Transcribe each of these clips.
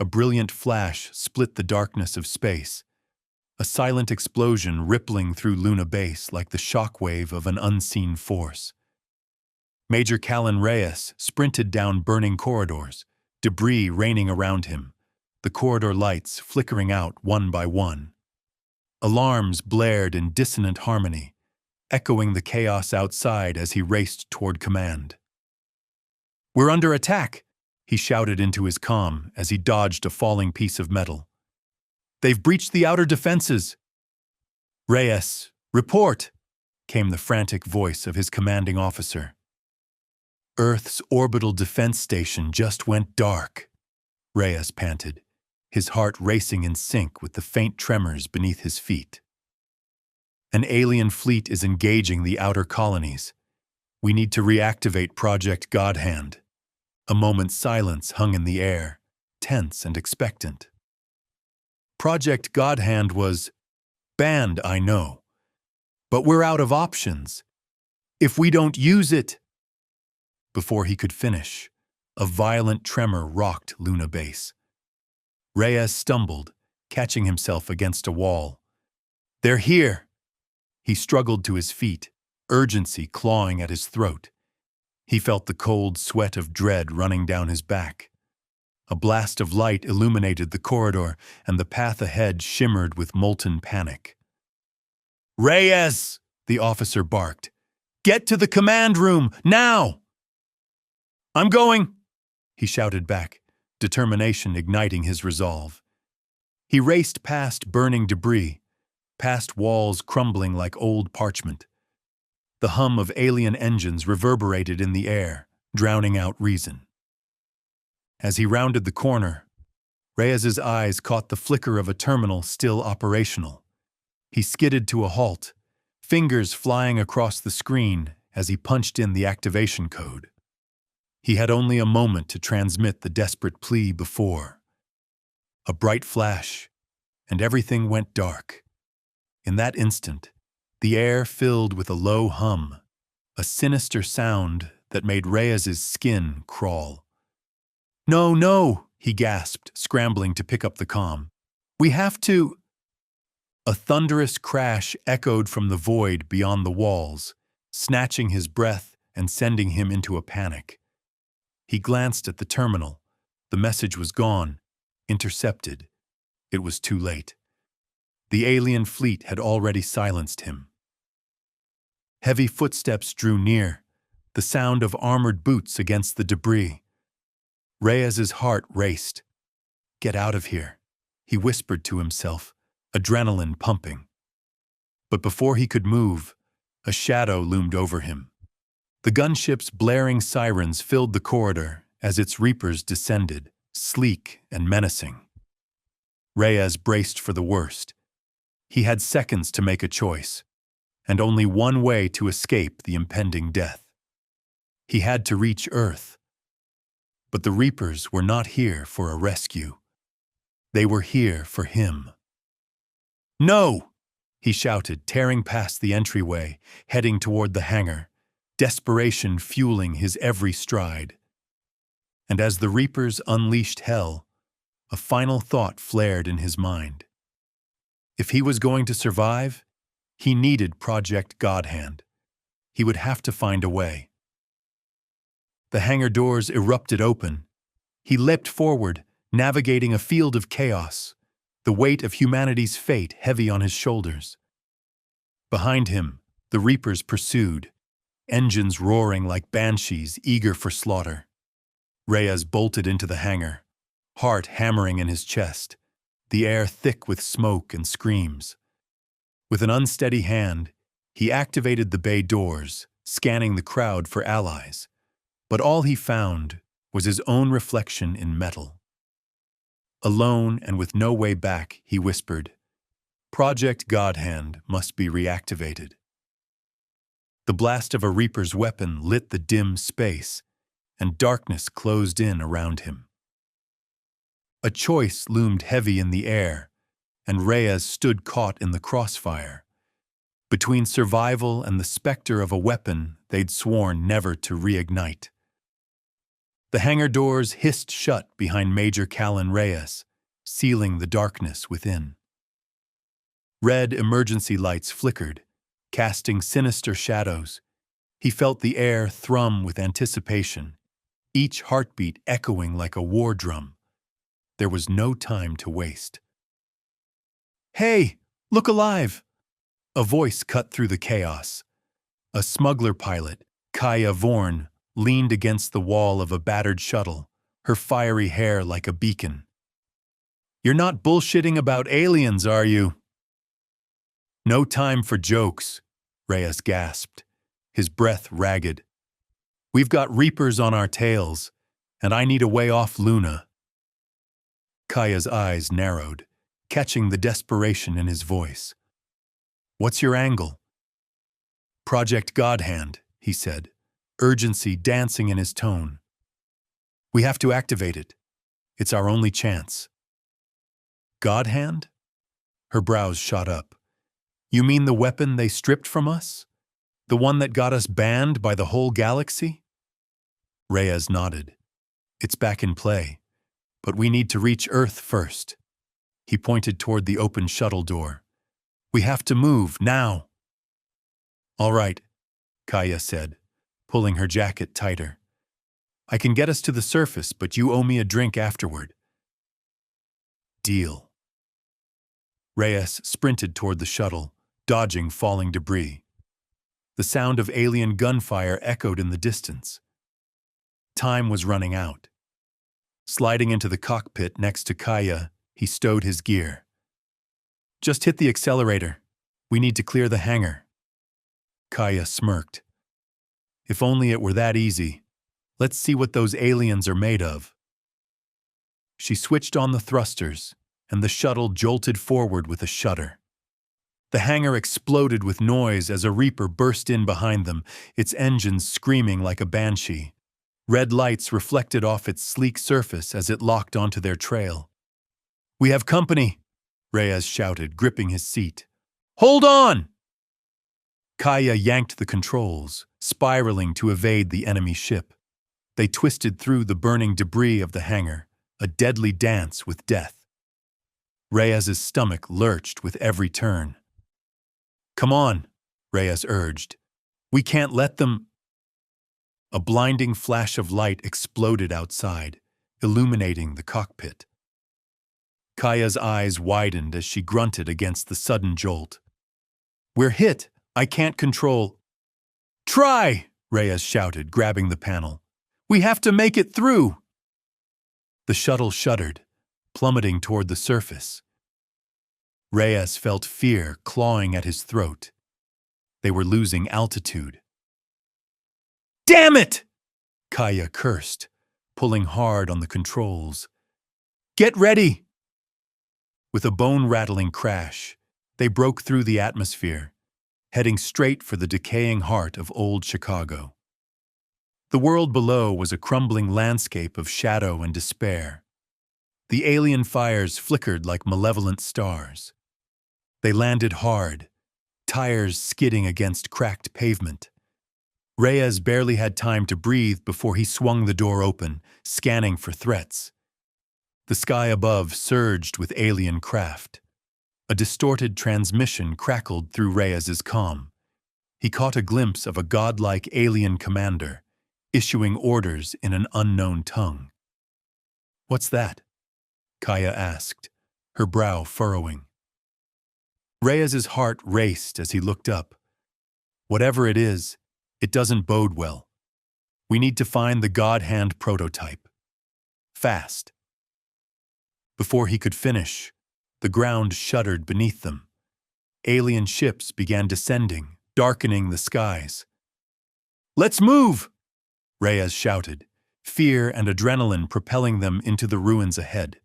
A brilliant flash split the darkness of space, a silent explosion rippling through Luna Base like the shockwave of an unseen force. Major Callan Reyes sprinted down burning corridors, debris raining around him, the corridor lights flickering out one by one. Alarms blared in dissonant harmony, echoing the chaos outside as he raced toward command. "We're under attack!" he shouted into his comm as he dodged a falling piece of metal. "They've breached the outer defenses!" "Reyes, report!" came the frantic voice of his commanding officer. "Earth's orbital defense station just went dark," Reyes panted, his heart racing in sync with the faint tremors beneath his feet. "An alien fleet is engaging the outer colonies. We need to reactivate Project Godhand." A moment's silence hung in the air, tense and expectant. Project Godhand was banned, I know. But we're out of options. If we don't use it... Before he could finish, a violent tremor rocked Luna Base. Reyes stumbled, catching himself against a wall. "They're here!" He struggled to his feet, urgency clawing at his throat. He felt the cold sweat of dread running down his back. A blast of light illuminated the corridor, and the path ahead shimmered with molten panic. "Reyes!" the officer barked. "Get to the command room, now!" "I'm going!" he shouted back, determination igniting his resolve. He raced past burning debris, past walls crumbling like old parchment. The hum of alien engines reverberated in the air, drowning out reason. As he rounded the corner, Reyes's eyes caught the flicker of a terminal still operational. He skidded to a halt, fingers flying across the screen as he punched in the activation code. He had only a moment to transmit the desperate plea before. A bright flash, and everything went dark. In that instant, the air filled with a low hum, a sinister sound that made Reyes's skin crawl. "No, no," he gasped, scrambling to pick up the comm. "We have to—" A thunderous crash echoed from the void beyond the walls, snatching his breath and sending him into a panic. He glanced at the terminal. The message was gone, intercepted. It was too late. The alien fleet had already silenced him. Heavy footsteps drew near, the sound of armored boots against the debris. Reyes's heart raced. "Get out of here," he whispered to himself, adrenaline pumping. But before he could move, a shadow loomed over him. The gunship's blaring sirens filled the corridor as its reapers descended, sleek and menacing. Reyes braced for the worst. He had seconds to make a choice, and only one way to escape the impending death. He had to reach Earth. But the reapers were not here for a rescue. They were here for him. "No!" he shouted, tearing past the entryway, heading toward the hangar, desperation fueling his every stride. And as the reapers unleashed hell, a final thought flared in his mind. If he was going to survive, he needed Project Godhand. He would have to find a way. The hangar doors erupted open. He leapt forward, navigating a field of chaos, the weight of humanity's fate heavy on his shoulders. Behind him, the reapers pursued, engines roaring like banshees eager for slaughter. Reyes bolted into the hangar, heart hammering in his chest, the air thick with smoke and screams. With an unsteady hand, he activated the bay doors, scanning the crowd for allies. But all he found was his own reflection in metal. Alone and with no way back, he whispered, "Project Godhand must be reactivated." The blast of a reaper's weapon lit the dim space, and darkness closed in around him. A choice loomed heavy in the air, and Reyes stood caught in the crossfire. Between survival and the specter of a weapon they'd sworn never to reignite. The hangar doors hissed shut behind Major Callan Reyes, sealing the darkness within. Red emergency lights flickered, casting sinister shadows. He felt the air thrum with anticipation, each heartbeat echoing like a war drum. There was no time to waste. "Hey, look alive!" A voice cut through the chaos. A smuggler pilot, Kaya Vorn, leaned against the wall of a battered shuttle, her fiery hair like a beacon. "You're not bullshitting about aliens, are you?" "No time for jokes," Reyes gasped, his breath ragged. "We've got reapers on our tails, and I need a way off Luna." Kaya's eyes narrowed, catching the desperation in his voice. "What's your angle?" "Project Godhand," he said, urgency dancing in his tone. "We have to activate it. It's our only chance." "Godhand?" Her brows shot up. "You mean the weapon they stripped from us? The one that got us banned by the whole galaxy?" Reyes nodded. "It's back in play, but we need to reach Earth first." He pointed toward the open shuttle door. "We have to move, now." "All right," Kaya said, pulling her jacket tighter. "I can get us to the surface, but you owe me a drink afterward." "Deal." Reyes sprinted toward the shuttle, dodging falling debris. The sound of alien gunfire echoed in the distance. Time was running out. Sliding into the cockpit next to Kaya, he stowed his gear. "Just hit the accelerator. We need to clear the hangar." Kaya smirked. "If only it were that easy. Let's see what those aliens are made of." She switched on the thrusters, and the shuttle jolted forward with a shudder. The hangar exploded with noise as a Reaper burst in behind them, its engines screaming like a banshee. Red lights reflected off its sleek surface as it locked onto their trail. "We have company," Reyes shouted, gripping his seat. "Hold on!" Kaya yanked the controls, spiraling to evade the enemy ship. They twisted through the burning debris of the hangar, a deadly dance with death. Reyes's stomach lurched with every turn. "Come on," Reyes urged. "We can't let them—" A blinding flash of light exploded outside, illuminating the cockpit. Kaya's eyes widened as she grunted against the sudden jolt. "We're hit! I can't control—" "Try!" Reyes shouted, grabbing the panel. "We have to make it through!" The shuttle shuddered, plummeting toward the surface. Reyes felt fear clawing at his throat. They were losing altitude. "Damn it!" Kaya cursed, pulling hard on the controls. "Get ready!" With a bone-rattling crash, they broke through the atmosphere, heading straight for the decaying heart of old Chicago. The world below was a crumbling landscape of shadow and despair. The alien fires flickered like malevolent stars. They landed hard, tires skidding against cracked pavement. Reyes barely had time to breathe before he swung the door open, scanning for threats. The sky above surged with alien craft. A distorted transmission crackled through Reyes's comm. He caught a glimpse of a godlike alien commander, issuing orders in an unknown tongue. "What's that?" Kaya asked, her brow furrowing. Reyes's heart raced as he looked up. "Whatever it is, it doesn't bode well. We need to find the Godhand prototype. Fast." Before he could finish, the ground shuddered beneath them. Alien ships began descending, darkening the skies. "Let's move!" Reyes shouted, fear and adrenaline propelling them into the ruins ahead.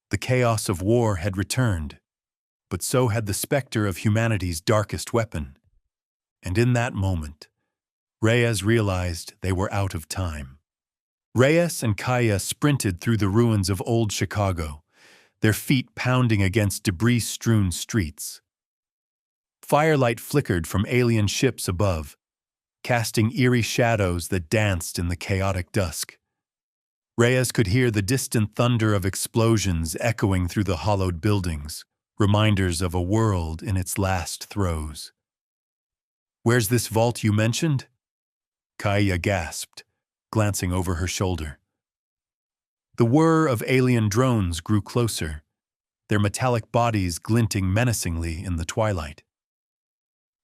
The chaos of war had returned, but so had the specter of humanity's darkest weapon. And in that moment, Reyes realized they were out of time. Reyes and Kaya sprinted through the ruins of old Chicago, their feet pounding against debris-strewn streets. Firelight flickered from alien ships above, casting eerie shadows that danced in the chaotic dusk. Reyes could hear the distant thunder of explosions echoing through the hollowed buildings, reminders of a world in its last throes. "Where's this vault you mentioned?" Kaya gasped, glancing over her shoulder. The whir of alien drones grew closer, their metallic bodies glinting menacingly in the twilight.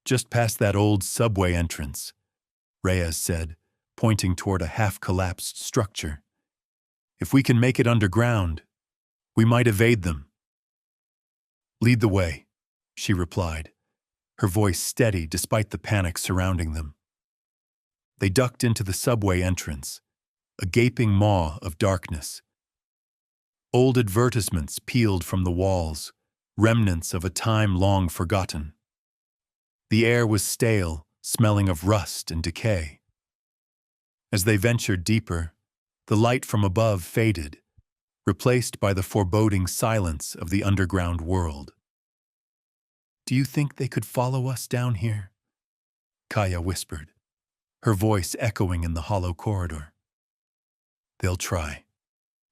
"Just past that old subway entrance," Reyes said, pointing toward a half-collapsed structure. "If we can make it underground, we might evade them." "Lead the way," she replied, her voice steady despite the panic surrounding them. They ducked into the subway entrance, a gaping maw of darkness. Old advertisements peeled from the walls, remnants of a time long forgotten. The air was stale, smelling of rust and decay. As they ventured deeper, the light from above faded, replaced by the foreboding silence of the underground world. "Do you think they could follow us down here?" Kaya whispered, her voice echoing in the hollow corridor. "They'll try,"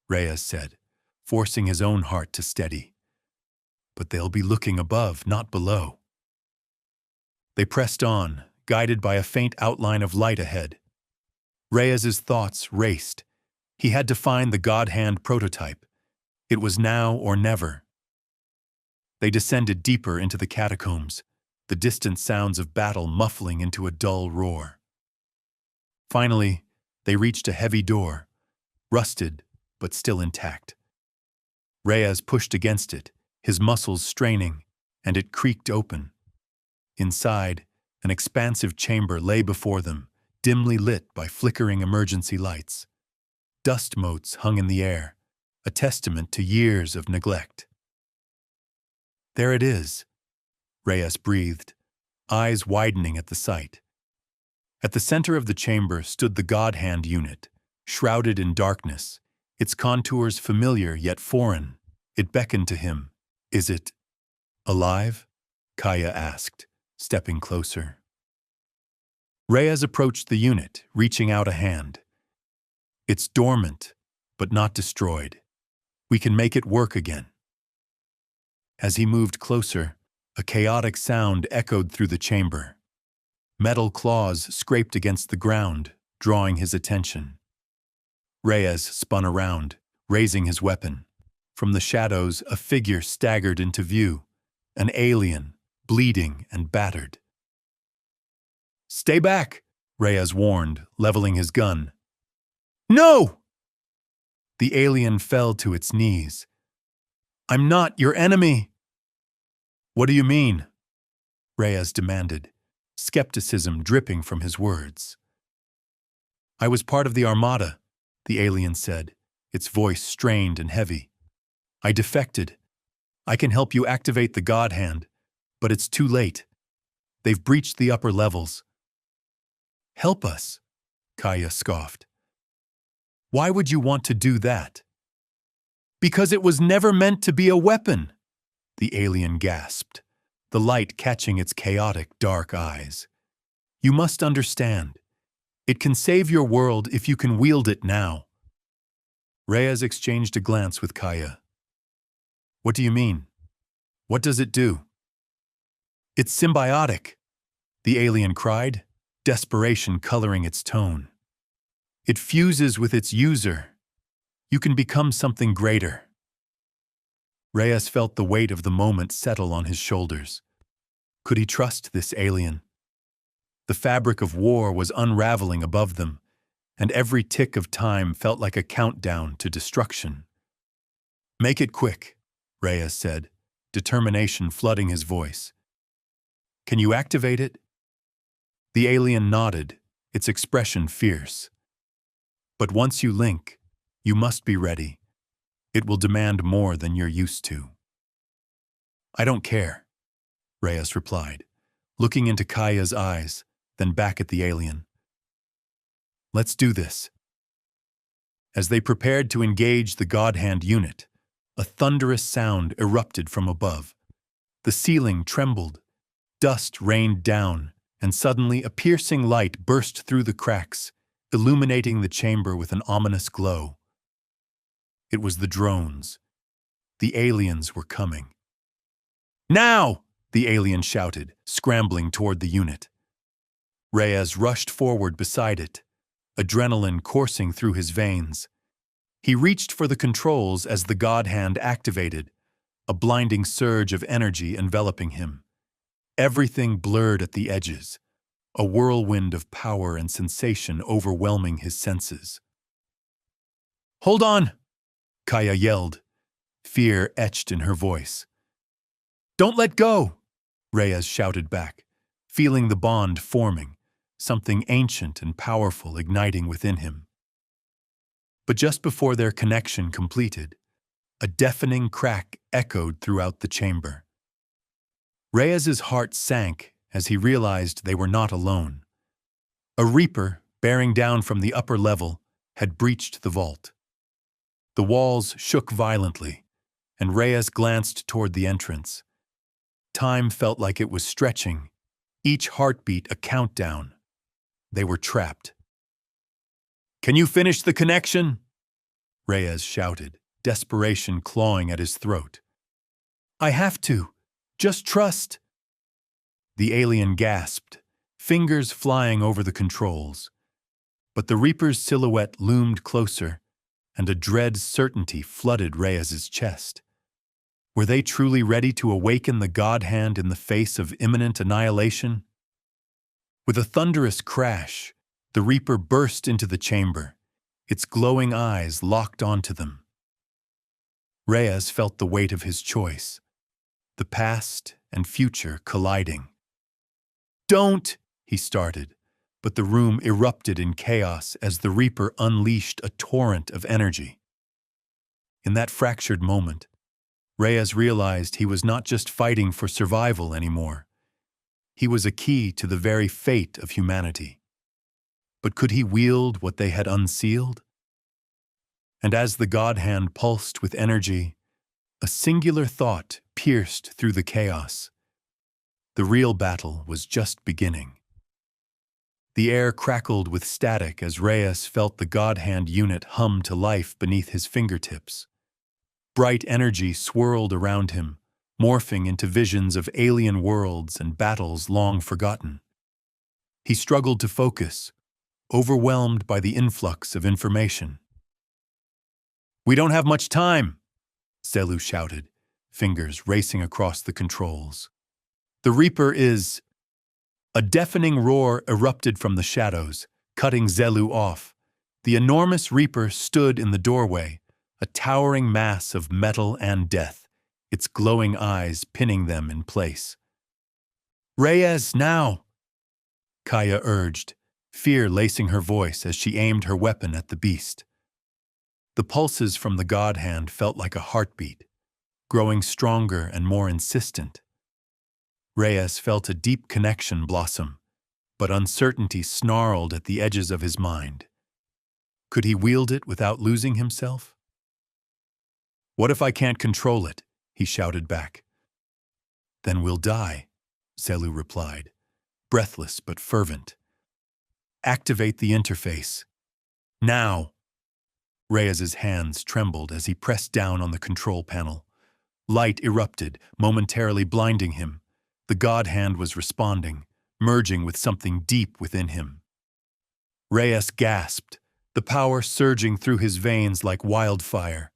Reyes said, forcing his own heart to steady. "But they'll be looking above, not below." They pressed on, guided by a faint outline of light ahead. Reyes's thoughts raced. He had to find the Godhand prototype. It was now or never. They descended deeper into the catacombs, the distant sounds of battle muffling into a dull roar. Finally, they reached a heavy door, rusted but still intact. Reyes pushed against it, his muscles straining, and it creaked open. Inside, an expansive chamber lay before them, dimly lit by flickering emergency lights. Dust motes hung in the air, a testament to years of neglect. "There it is," Reyes breathed, eyes widening at the sight. At the center of the chamber stood the Godhand unit, shrouded in darkness, its contours familiar yet foreign. It beckoned to him. "Is it alive?" Kaya asked, stepping closer. Reyes approached the unit, reaching out a hand. "It's dormant, but not destroyed. We can make it work again." As he moved closer, a chaotic sound echoed through the chamber. Metal claws scraped against the ground, drawing his attention. Reyes spun around, raising his weapon. From the shadows, a figure staggered into view, an alien, bleeding and battered. "Stay back," Reyes warned, leveling his gun. "No!" The alien fell to its knees. "I'm not your enemy." "What do you mean?" Reyes demanded, skepticism dripping from his words. "I was part of the Armada," the alien said, its voice strained and heavy. "I defected. I can help you activate the Godhand, but it's too late. They've breached the upper levels." "Help us," Kaya scoffed. "Why would you want to do that?" "Because it was never meant to be a weapon," the alien gasped, the light catching its chaotic, dark eyes. "You must understand. It can save your world if you can wield it now." Reyes exchanged a glance with Kaya. "What do you mean? What does it do?" "It's symbiotic," the alien cried, desperation coloring its tone. "It fuses with its user. You can become something greater." Reyes felt the weight of the moment settle on his shoulders. Could he trust this alien? The fabric of war was unraveling above them, and every tick of time felt like a countdown to destruction. "Make it quick," Reyes said, determination flooding his voice. "Can you activate it?" The alien nodded, its expression fierce. "But once you link, you must be ready. It will demand more than you're used to." "I don't care," Reyes replied, looking into Kaya's eyes, then back at the alien. "Let's do this." As they prepared to engage the Godhand unit, a thunderous sound erupted from above. The ceiling trembled, dust rained down, and suddenly a piercing light burst through the cracks, illuminating the chamber with an ominous glow. It was the drones. The aliens were coming. "Now!" the alien shouted, scrambling toward the unit. Reyes rushed forward beside it, adrenaline coursing through his veins. He reached for the controls as the Godhand activated, a blinding surge of energy enveloping him. Everything blurred at the edges, a whirlwind of power and sensation overwhelming his senses. "Hold on!" Kaya yelled, fear etched in her voice. "Don't let go!" Reyes shouted back, feeling the bond forming, something ancient and powerful igniting within him. But just before their connection completed, a deafening crack echoed throughout the chamber. Reyes's heart sank as he realized they were not alone. A Reaper, bearing down from the upper level, had breached the vault. The walls shook violently, and Reyes glanced toward the entrance. Time felt like it was stretching, each heartbeat a countdown. They were trapped. "Can you finish the connection?" Reyes shouted, desperation clawing at his throat. "I have to. Just trust." The alien gasped, fingers flying over the controls. But the Reaper's silhouette loomed closer, and a dread certainty flooded Reyes's chest. Were they truly ready to awaken the Godhand in the face of imminent annihilation? With a thunderous crash, the Reaper burst into the chamber, its glowing eyes locked onto them. Reyes felt the weight of his choice, the past and future colliding. "Don't!" he started, but the room erupted in chaos as the Reaper unleashed a torrent of energy. In that fractured moment, Reyes realized he was not just fighting for survival anymore. He was a key to the very fate of humanity. But could he wield what they had unsealed? And as the Godhand pulsed with energy, a singular thought pierced through the chaos. The real battle was just beginning. The air crackled with static as Reyes felt the Godhand unit hum to life beneath his fingertips. Bright energy swirled around him, morphing into visions of alien worlds and battles long forgotten. He struggled to focus, overwhelmed by the influx of information. "We don't have much time," Zelu shouted, fingers racing across the controls. "The Reaper is—" A deafening roar erupted from the shadows, cutting Zelu off. The enormous Reaper stood in the doorway, a towering mass of metal and death, its glowing eyes pinning them in place. "Reyes, now!" Kaya urged, fear lacing her voice as she aimed her weapon at the beast. The pulses from the Godhand felt like a heartbeat, growing stronger and more insistent. Reyes felt a deep connection blossom, but uncertainty snarled at the edges of his mind. Could he wield it without losing himself? "What if I can't control it?" he shouted back. "Then we'll die," Zelu replied, breathless but fervent. "Activate the interface. Now!" Reyes's hands trembled as he pressed down on the control panel. Light erupted, momentarily blinding him. The Godhand was responding, merging with something deep within him. Reyes gasped, the power surging through his veins like wildfire.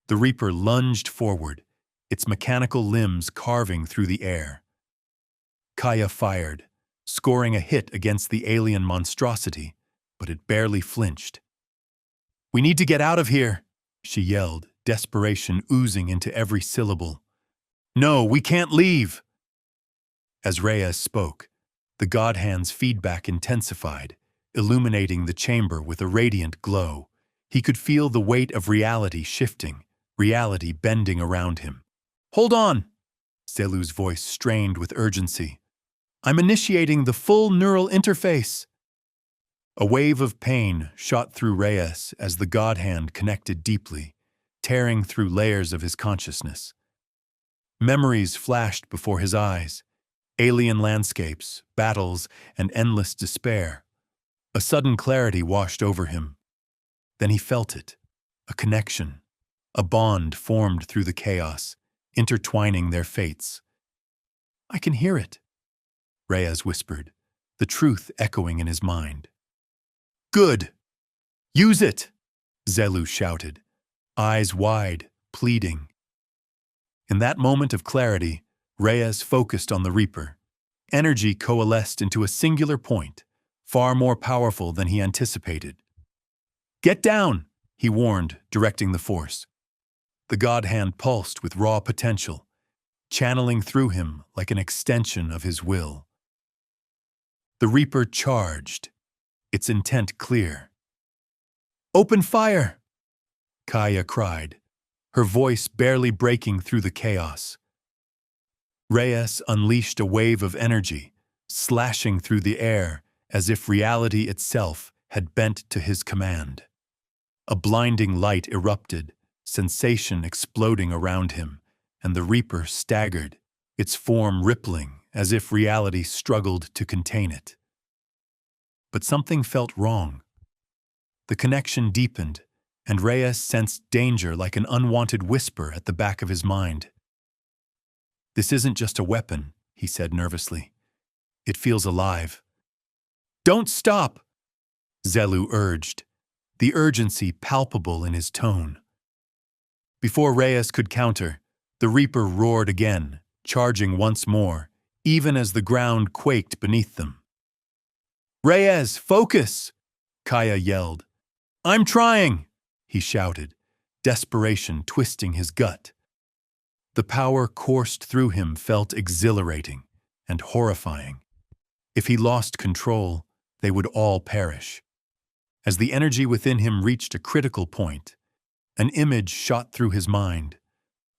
The Reaper lunged forward, its mechanical limbs carving through the air. Kaya fired, scoring a hit against the alien monstrosity, but it barely flinched. "We need to get out of here," she yelled, desperation oozing into every syllable. "No, we can't leave!" As Reyes spoke, the Godhand's feedback intensified, illuminating the chamber with a radiant glow. He could feel the weight of reality shifting, reality bending around him. "Hold on!" Zelu's voice strained with urgency. "I'm initiating the full neural interface." A wave of pain shot through Reyes as the Godhand connected deeply, tearing through layers of his consciousness. Memories flashed before his eyes, alien landscapes, battles, and endless despair. A sudden clarity washed over him. Then he felt it, a connection, A bond formed through the chaos, intertwining their fates. "I can hear it," Reyes whispered, the truth echoing in his mind. "Good! Use it!" Zelu shouted, eyes wide, pleading. In that moment of clarity, Reyes focused on the Reaper. Energy coalesced into a singular point, far more powerful than he anticipated. "Get down!" he warned, directing the force. The Godhand pulsed with raw potential, channeling through him like an extension of his will. The Reaper charged, its intent clear. "Open fire!" Kaya cried, her voice barely breaking through the chaos. Reyes unleashed a wave of energy, slashing through the air as if reality itself had bent to his command. A blinding light erupted, sensation exploding around him, and the Reaper staggered, its form rippling as if reality struggled to contain it. But something felt wrong. The connection deepened, and Reyes sensed danger like an unwanted whisper at the back of his mind. "This isn't just a weapon," he said nervously. "It feels alive." "Don't stop!" Zelu urged, the urgency palpable in his tone. Before Reyes could counter, the Reaper roared again, charging once more, even as the ground quaked beneath them. "Reyes, focus!" Kaya yelled. "I'm trying!" he shouted, desperation twisting his gut. The power coursed through him felt exhilarating and horrifying. If he lost control, they would all perish. As the energy within him reached a critical point, an image shot through his mind,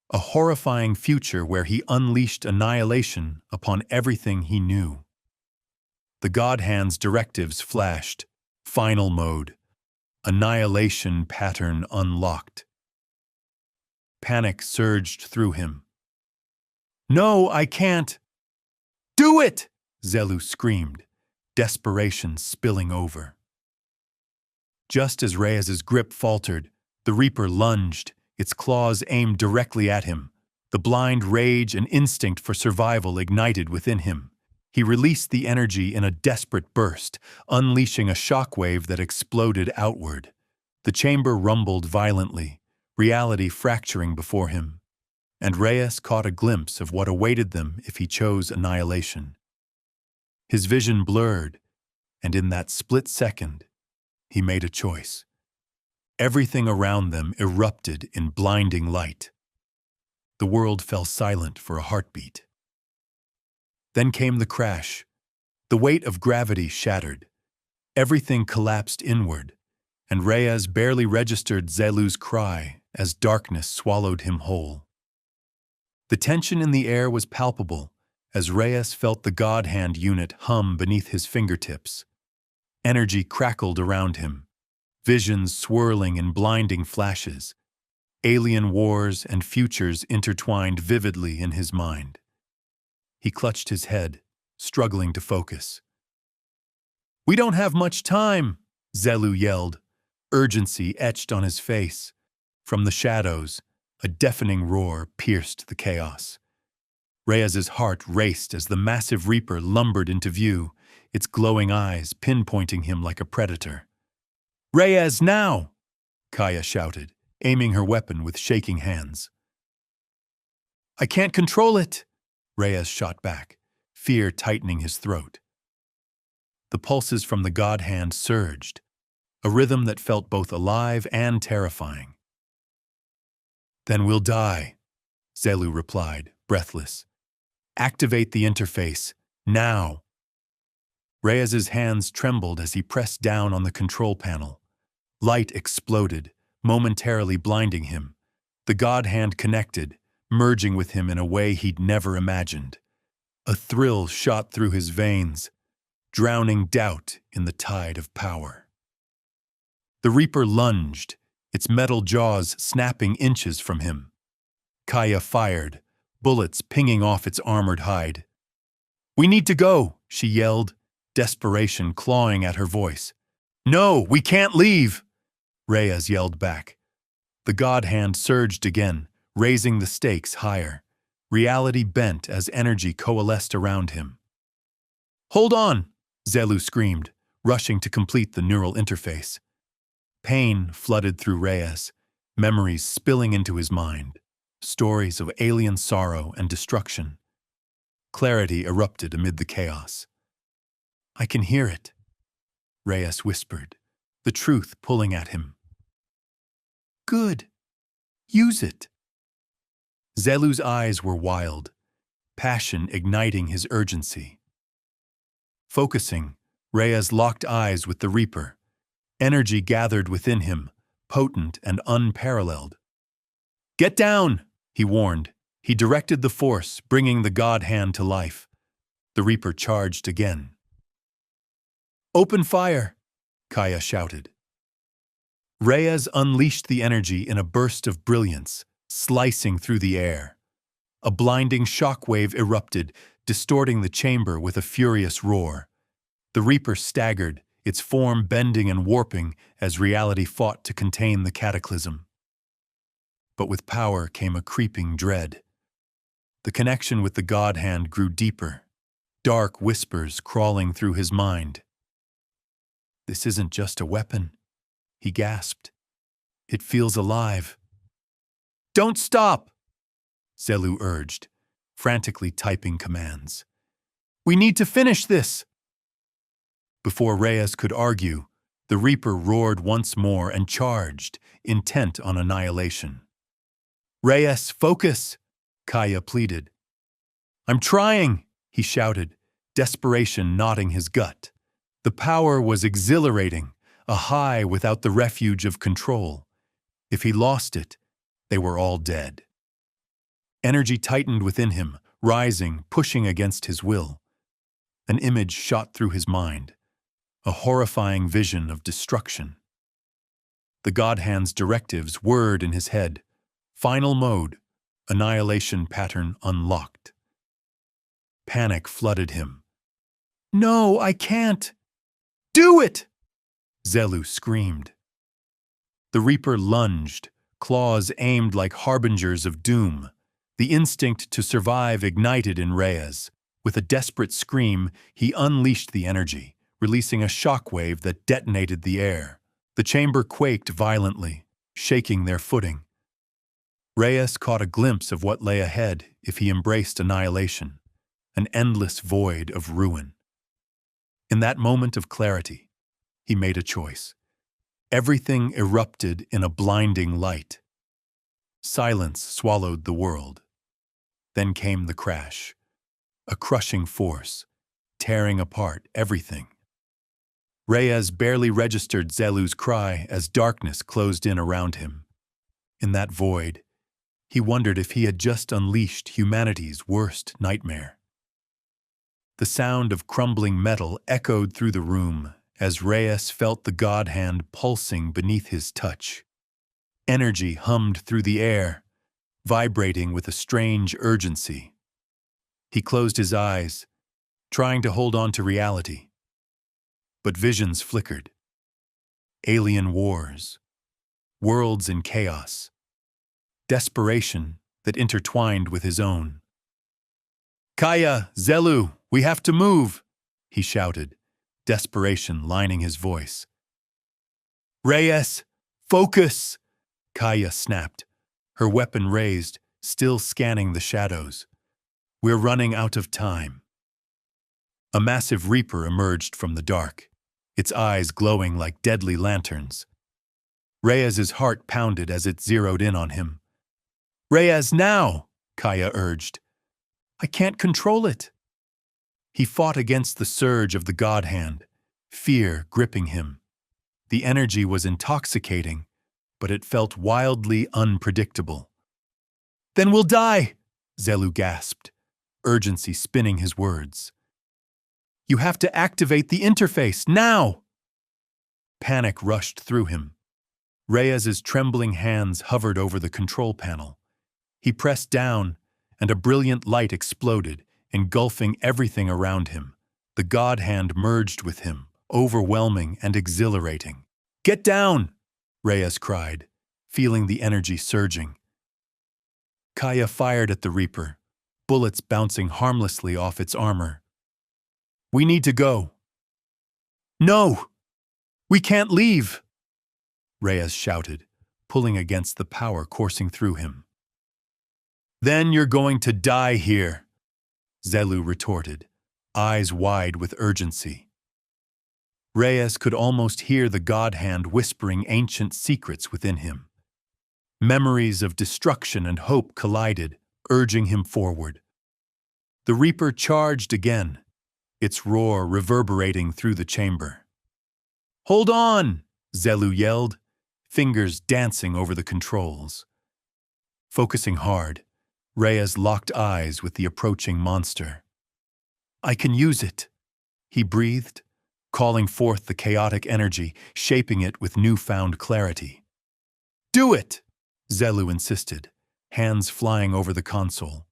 a horrifying future where he unleashed annihilation upon everything he knew. The Godhand's directives flashed, final mode, annihilation pattern unlocked. Panic surged through him. "No, I can't!" "Do it!" Zelu screamed, desperation spilling over. Just as Reyes's grip faltered, the Reaper lunged, its claws aimed directly at him. The blind rage and instinct for survival ignited within him. He released the energy in a desperate burst, unleashing a shockwave that exploded outward. The chamber rumbled violently, reality fracturing before him, and Reyes caught a glimpse of what awaited them if he chose annihilation. His vision blurred, and in that split second, he made a choice. Everything around them erupted in blinding light. The world fell silent for a heartbeat. Then came the crash. The weight of gravity shattered. Everything collapsed inward, and Reyes barely registered Zelu's cry as darkness swallowed him whole. The tension in the air was palpable as Reyes felt the Godhand unit hum beneath his fingertips. Energy crackled around him, visions swirling in blinding flashes, alien wars and futures intertwined vividly in his mind. He clutched his head, struggling to focus. "We don't have much time," Zelu yelled, urgency etched on his face. From the shadows, a deafening roar pierced the chaos. Reyes's heart raced as the massive Reaper lumbered into view, its glowing eyes pinpointing him like a predator. "Reyes, now!" Kaya shouted, aiming her weapon with shaking hands. "I can't control it!" Reyes shot back, fear tightening his throat. The pulses from the Godhand surged, a rhythm that felt both alive and terrifying. "Then we'll die," Zelu replied, breathless. "Activate the interface, now!" Reyes's hands trembled as he pressed down on the control panel. Light exploded, momentarily blinding him. The Godhand connected, merging with him in a way he'd never imagined. A thrill shot through his veins, drowning doubt in the tide of power. The Reaper lunged, its metal jaws snapping inches from him. Kaya fired, bullets pinging off its armored hide. "We need to go," she yelled, desperation clawing at her voice. "No, we can't leave!" Reyes yelled back. The Godhand surged again, raising the stakes higher. Reality bent as energy coalesced around him. "Hold on!" Zelu screamed, rushing to complete the neural interface. Pain flooded through Reyes, memories spilling into his mind, stories of alien sorrow and destruction. Clarity erupted amid the chaos. "I can hear it," Reyes whispered, the truth pulling at him. "Good. Use it." Zelu's eyes were wild, passion igniting his urgency. Focusing, Reyes locked eyes with the Reaper. Energy gathered within him, potent and unparalleled. "Get down!" he warned. He directed the force, bringing the Godhand to life. The Reaper charged again. "Open fire!" Kaya shouted. Reyes unleashed the energy in a burst of brilliance, slicing through the air. A blinding shockwave erupted, distorting the chamber with a furious roar. The Reaper staggered, its form bending and warping as reality fought to contain the cataclysm. But with power came a creeping dread. The connection with the Godhand grew deeper, dark whispers crawling through his mind. "This isn't just a weapon," he gasped. "It feels alive." "Don't stop!" Zelu urged, frantically typing commands. "We need to finish this!" Before Reyes could argue, the Reaper roared once more and charged, intent on annihilation. "Reyes, focus!" Kaya pleaded. "I'm trying!" he shouted, desperation knotting his gut. The power was exhilarating, a high without the refuge of control. If he lost it, they were all dead. Energy tightened within him, rising, pushing against his will. An image shot through his mind, a horrifying vision of destruction. The Godhand's directives whirred in his head. Final mode, annihilation pattern unlocked. Panic flooded him. "No, I can't!" "Do it!" Zelu screamed. The Reaper lunged, claws aimed like harbingers of doom. The instinct to survive ignited in Reyes. With a desperate scream, he unleashed the energy, releasing a shockwave that detonated the air. The chamber quaked violently, shaking their footing. Reyes caught a glimpse of what lay ahead if he embraced annihilation, an endless void of ruin. In that moment of clarity, he made a choice. Everything erupted in a blinding light. Silence swallowed the world. Then came the crash, a crushing force, tearing apart everything. Reyes barely registered Zelu's cry as darkness closed in around him. In that void, he wondered if he had just unleashed humanity's worst nightmare. The sound of crumbling metal echoed through the room as Reyes felt the Godhand pulsing beneath his touch. Energy hummed through the air, vibrating with a strange urgency. He closed his eyes, trying to hold on to reality. But visions flickered. Alien wars, worlds in chaos, desperation that intertwined with his own. "Kaya, Zelu, we have to move!" he shouted, desperation lining his voice. "Reyes, focus!" Kaya snapped, her weapon raised, still scanning the shadows. "We're running out of time." A massive Reaper emerged from the dark, its eyes glowing like deadly lanterns. Reyes's heart pounded as it zeroed in on him. "Reyes, now!" Kaya urged. "I can't control it." He fought against the surge of the Godhand, fear gripping him. The energy was intoxicating, but it felt wildly unpredictable. "Then we'll die!" Zelu gasped, urgency spinning his words. "You have to activate the interface, now!" Panic rushed through him. Reyes's trembling hands hovered over the control panel. He pressed down, and a brilliant light exploded, engulfing everything around him. The Godhand merged with him, overwhelming and exhilarating. "Get down!" Reyes cried, feeling the energy surging. Kaya fired at the Reaper, bullets bouncing harmlessly off its armor. "We need to go." "No! We can't leave!" Reyes shouted, pulling against the power coursing through him. "Then you're going to die here," Zelu retorted, eyes wide with urgency. Reyes could almost hear the Godhand whispering ancient secrets within him. Memories of destruction and hope collided, urging him forward. The Reaper charged again, its roar reverberating through the chamber. "Hold on!" Zelu yelled, fingers dancing over the controls. Focusing hard, Reyes locked eyes with the approaching monster. "I can use it," he breathed, calling forth the chaotic energy, shaping it with newfound clarity. "Do it!" Zelu insisted, hands flying over the console.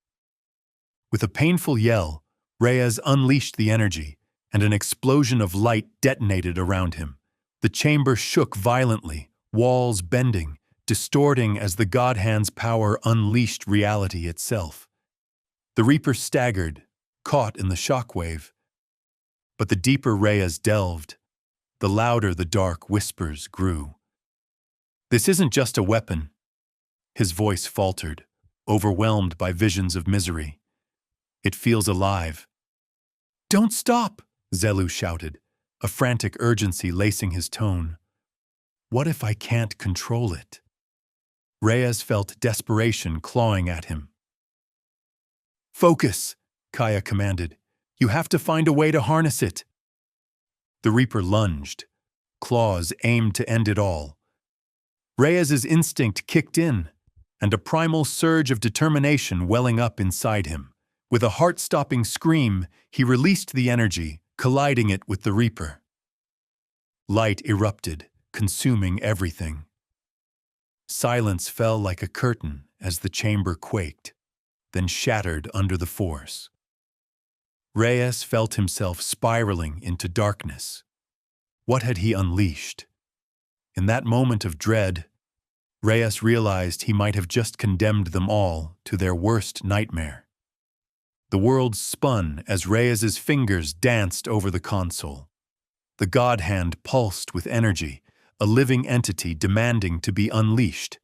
With a painful yell, Reyes unleashed the energy, and an explosion of light detonated around him. The chamber shook violently, walls bending, distorting as the Godhand's power unleashed reality itself. The Reaper staggered, caught in the shockwave. But the deeper Reyes delved, the louder the dark whispers grew. "This isn't just a weapon." His voice faltered, overwhelmed by visions of misery. "It feels alive." "Don't stop!" Zelu shouted, a frantic urgency lacing his tone. "What if I can't control it?" Reyes felt desperation clawing at him. "Focus," Kaya commanded. "You have to find a way to harness it." The Reaper lunged, claws aimed to end it all. Reyes's instinct kicked in, and a primal surge of determination welling up inside him. With a heart-stopping scream, he released the energy, colliding it with the Reaper. Light erupted, consuming everything. Silence fell like a curtain as the chamber quaked, then shattered under the force. Reyes felt himself spiraling into darkness. What had he unleashed? In that moment of dread, Reyes realized he might have just condemned them all to their worst nightmare. The world spun as Reyes's fingers danced over the console. The Godhand pulsed with energy, a living entity demanding to be unleashed.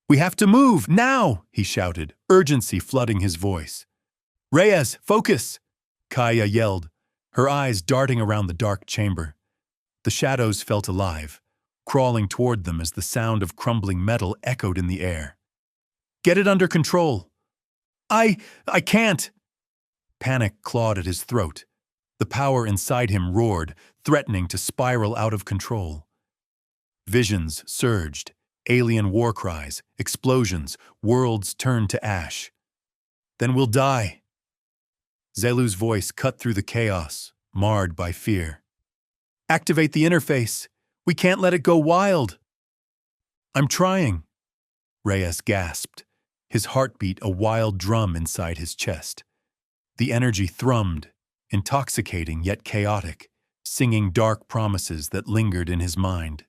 "We have to move, now!" he shouted, urgency flooding his voice. "Reyes, focus!" Kaya yelled, her eyes darting around the dark chamber. The shadows felt alive, crawling toward them as the sound of crumbling metal echoed in the air. "Get it under control!" I can't!" Panic clawed at his throat. The power inside him roared, threatening to spiral out of control. Visions surged, alien war cries, explosions, worlds turned to ash. "Then we'll die." Zelu's voice cut through the chaos, marred by fear. "Activate the interface. We can't let it go wild." "I'm trying," Reyes gasped, his heartbeat a wild drum inside his chest. The energy thrummed, intoxicating yet chaotic, singing dark promises that lingered in his mind.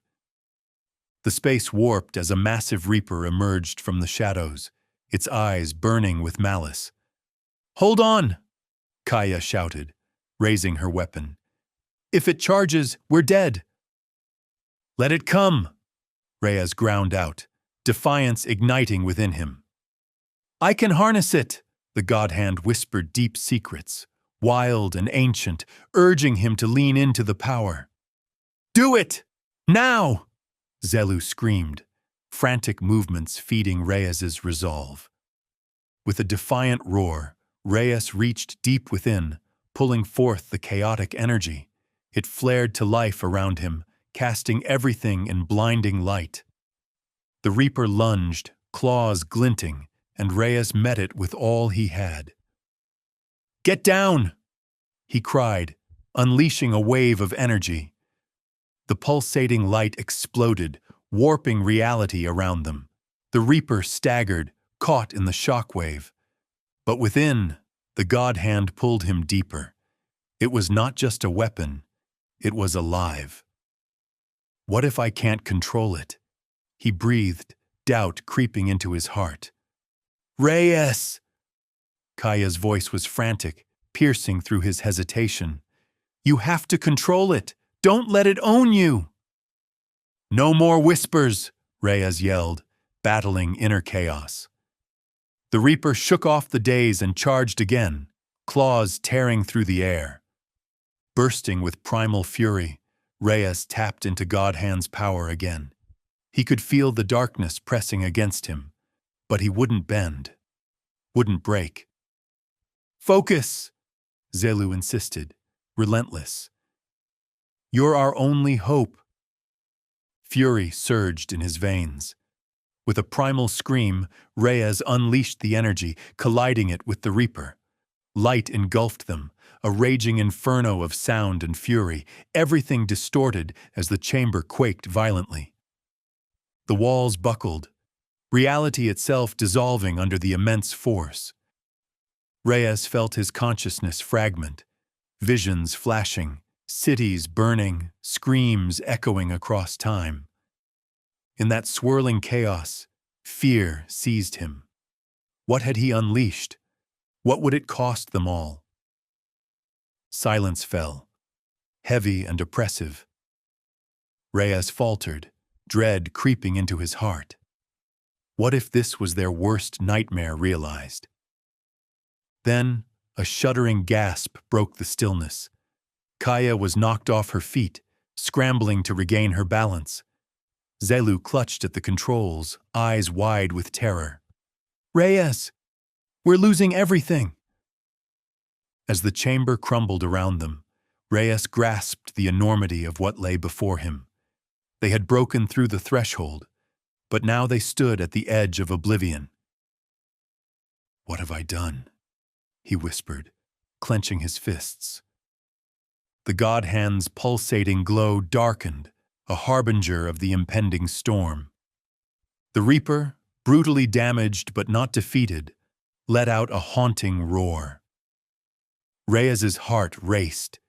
The space warped as a massive Reaper emerged from the shadows, its eyes burning with malice. "Hold on!" Kaya shouted, raising her weapon. "If it charges, we're dead." "Let it come!" Reyes ground out, defiance igniting within him. "I can harness it!" The Godhand whispered deep secrets, wild and ancient, urging him to lean into the power. "Do it! Now!" Zelu screamed, frantic movements feeding Reyes's resolve. With a defiant roar, Reyes reached deep within, pulling forth the chaotic energy. It flared to life around him, casting everything in blinding light. The Reaper lunged, claws glinting, and Reyes met it with all he had. "Get down!" he cried, unleashing a wave of energy. The pulsating light exploded, warping reality around them. The Reaper staggered, caught in the shockwave. But within, the Godhand pulled him deeper. It was not just a weapon, it was alive. "What if I can't control it?" He breathed, doubt creeping into his heart. Reyes! Kaya's voice was frantic, piercing through his hesitation. You have to control it. Don't let it own you. No more whispers, Reyes yelled, battling inner chaos. The Reaper shook off the daze and charged again, claws tearing through the air. Bursting with primal fury, Reyes tapped into Godhand's power again. He could feel the darkness pressing against him, but he wouldn't bend, wouldn't break. Focus, Zelu insisted, relentless. You're our only hope. Fury surged in his veins. With a primal scream, Reyes unleashed the energy, colliding it with the Reaper. Light engulfed them, a raging inferno of sound and fury, everything distorted as the chamber quaked violently. The walls buckled, reality itself dissolving under the immense force. Reyes felt his consciousness fragment, visions flashing, cities burning, screams echoing across time. In that swirling chaos, fear seized him. What had he unleashed? What would it cost them all? Silence fell, heavy and oppressive. Reyes faltered, dread creeping into his heart. What if this was their worst nightmare realized? Then, a shuddering gasp broke the stillness. Kaya was knocked off her feet, scrambling to regain her balance. Zelu clutched at the controls, eyes wide with terror. Reyes! We're losing everything! As the chamber crumbled around them, Reyes grasped the enormity of what lay before him. They had broken through the threshold, but now they stood at the edge of oblivion. What have I done? He whispered, clenching his fists. The Godhand's pulsating glow darkened, a harbinger of the impending storm. The Reaper, brutally damaged but not defeated, let out a haunting roar. Reyes's heart raced.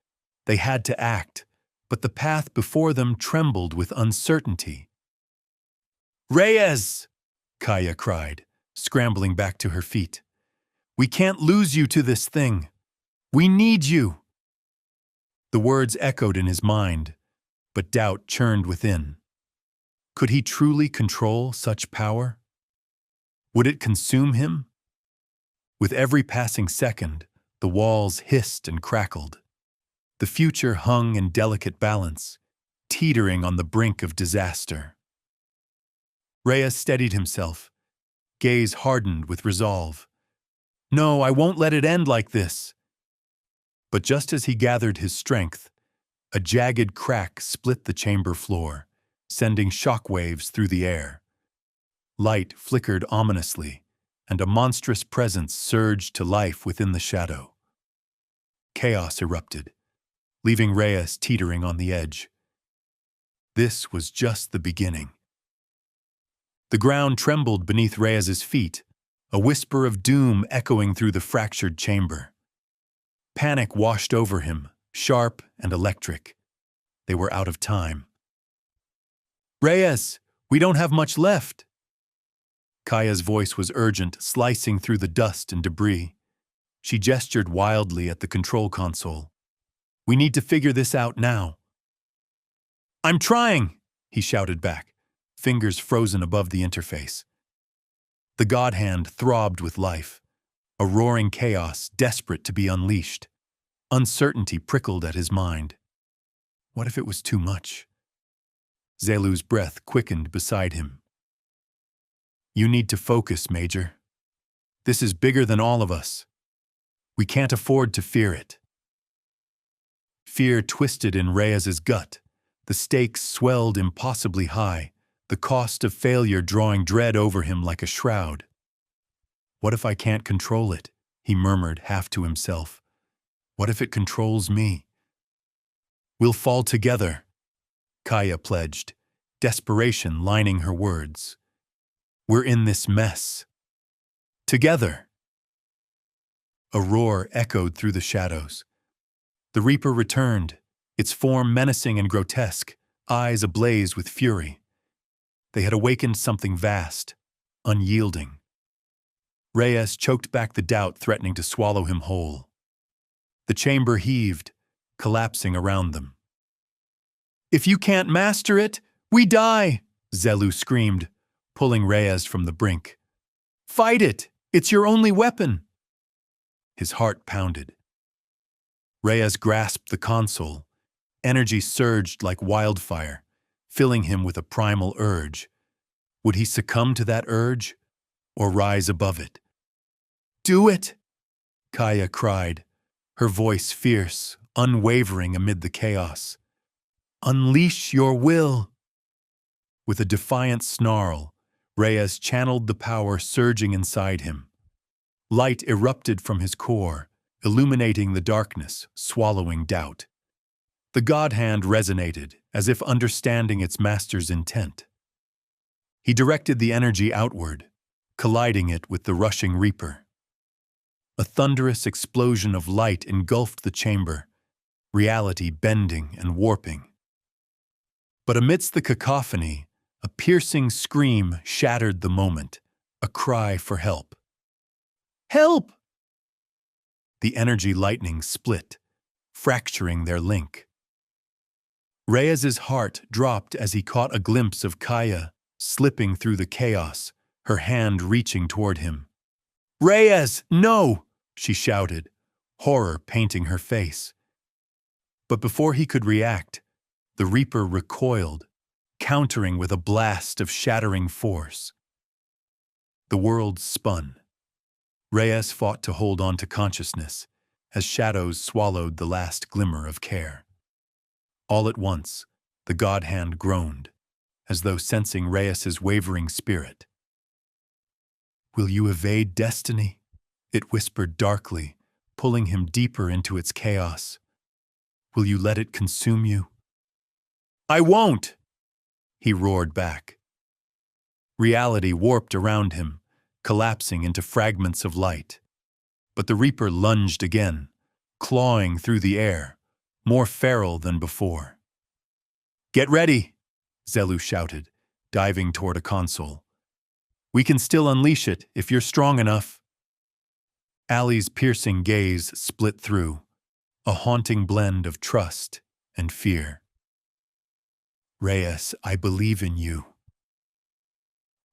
They had to act, but the path before them trembled with uncertainty. Reyes! Kaya cried, scrambling back to her feet. We can't lose you to this thing. We need you. The words echoed in his mind, but doubt churned within. Could he truly control such power? Would it consume him? With every passing second, the walls hissed and crackled. The future hung in delicate balance, teetering on the brink of disaster. Reyes steadied himself, gaze hardened with resolve. No, I won't let it end like this. But just as he gathered his strength, a jagged crack split the chamber floor, sending shockwaves through the air. Light flickered ominously, and a monstrous presence surged to life within the shadow. Chaos erupted, leaving Reyes teetering on the edge. This was just the beginning. The ground trembled beneath Reyes's feet, a whisper of doom echoing through the fractured chamber. Panic washed over him, sharp and electric. They were out of time. Reyes, we don't have much left. Kaya's voice was urgent, slicing through the dust and debris. She gestured wildly at the control console. We need to figure this out now. I'm trying, he shouted back, fingers frozen above the interface. The Godhand throbbed with life, a roaring chaos desperate to be unleashed. Uncertainty prickled at his mind. What if it was too much? Zelu's breath quickened beside him. You need to focus, Major. This is bigger than all of us. We can't afford to fear it. Fear twisted in Reyes's gut. The stakes swelled impossibly high, the cost of failure drawing dread over him like a shroud. What if I can't control it? He murmured, half to himself. What if it controls me? We'll fall together, Kaya pledged, desperation lining her words. We're in this mess. Together. A roar echoed through the shadows. The Reaper returned, its form menacing and grotesque, eyes ablaze with fury. They had awakened something vast, unyielding. Reyes choked back the doubt threatening to swallow him whole. The chamber heaved, collapsing around them. "If you can't master it, we die!" Zelu screamed, pulling Reyes from the brink. "Fight it! It's your only weapon!" His heart pounded. Reyes grasped the console. Energy surged like wildfire, filling him with a primal urge. Would he succumb to that urge, or rise above it? "Do it!" Kaya cried, her voice fierce, unwavering amid the chaos. "Unleash your will!" With a defiant snarl, Reyes channeled the power surging inside him. Light erupted from his core, illuminating the darkness, swallowing doubt. The Godhand resonated, as if understanding its master's intent. He directed the energy outward, colliding it with the rushing Reaper. A thunderous explosion of light engulfed the chamber, reality bending and warping. But amidst the cacophony, a piercing scream shattered the moment, a cry for help. "Help!" The energy lightning split, fracturing their link. Reyes's heart dropped as he caught a glimpse of Kaya slipping through the chaos, her hand reaching toward him. "Reyes, no!" she shouted, horror painting her face. But before he could react, the Reaper recoiled, countering with a blast of shattering force. The world spun. Reyes fought to hold on to consciousness as shadows swallowed the last glimmer of care. All at once, the Godhand groaned, as though sensing Reyes's wavering spirit. "Will you evade destiny?" it whispered darkly, pulling him deeper into its chaos. "Will you let it consume you?" "I won't!" he roared back. Reality warped around him, collapsing into fragments of light. But the Reaper lunged again, clawing through the air, more feral than before. "Get ready!" Zelu shouted, diving toward a console. "We can still unleash it if you're strong enough." Ali's piercing gaze split through, a haunting blend of trust and fear. "Reyes, I believe in you."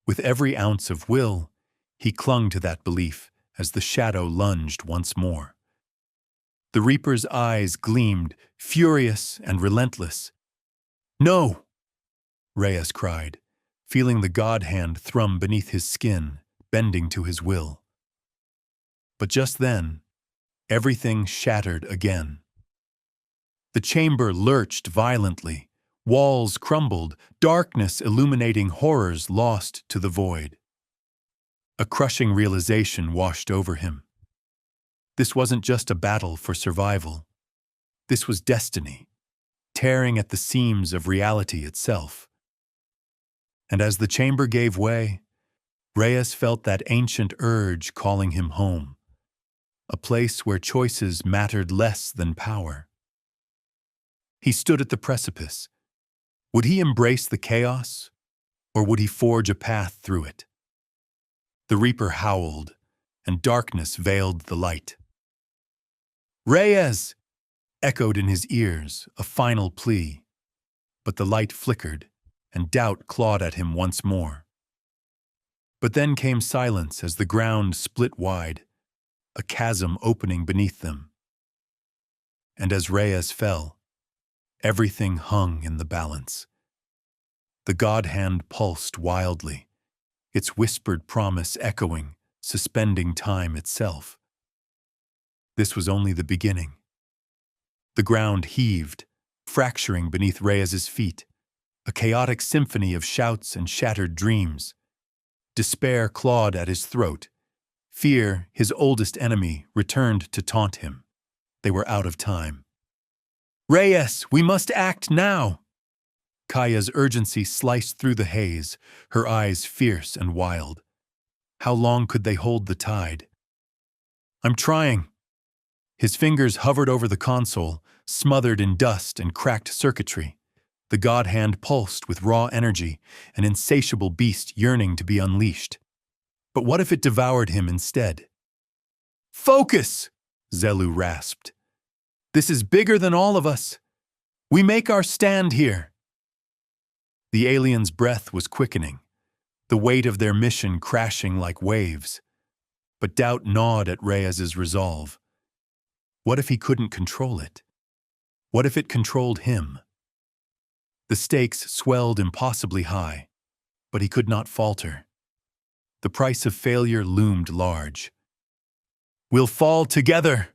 With every ounce of will, he clung to that belief as the shadow lunged once more. The Reaper's eyes gleamed, furious and relentless. "No!" Reyes cried, feeling the Godhand thrum beneath his skin, bending to his will. But just then, everything shattered again. The chamber lurched violently, walls crumbled, darkness illuminating horrors lost to the void. A crushing realization washed over him. This wasn't just a battle for survival. This was destiny, tearing at the seams of reality itself. And as the chamber gave way, Reyes felt that ancient urge calling him home, a place where choices mattered less than power. He stood at the precipice. Would he embrace the chaos, or would he forge a path through it? The Reaper howled, and darkness veiled the light. "Reyes!" echoed in his ears, a final plea. But the light flickered, and doubt clawed at him once more. But then came silence as the ground split wide, a chasm opening beneath them. And as Reyes fell, everything hung in the balance. The Godhand pulsed wildly, its whispered promise echoing, suspending time itself. This was only the beginning. The ground heaved, fracturing beneath Reyes's feet, a chaotic symphony of shouts and shattered dreams. Despair clawed at his throat. Fear, his oldest enemy, returned to taunt him. They were out of time. "Reyes, we must act now!" Kaya's urgency sliced through the haze, her eyes fierce and wild. How long could they hold the tide? "I'm trying." His fingers hovered over the console, smothered in dust and cracked circuitry. The Godhand pulsed with raw energy, an insatiable beast yearning to be unleashed. But what if it devoured him instead? "Focus!" Zelu rasped. "This is bigger than all of us. We make our stand here." The alien's breath was quickening, the weight of their mission crashing like waves. But doubt gnawed at Reyes's resolve. What if he couldn't control it? What if it controlled him? The stakes swelled impossibly high, but he could not falter. The price of failure loomed large. "We'll fall together!"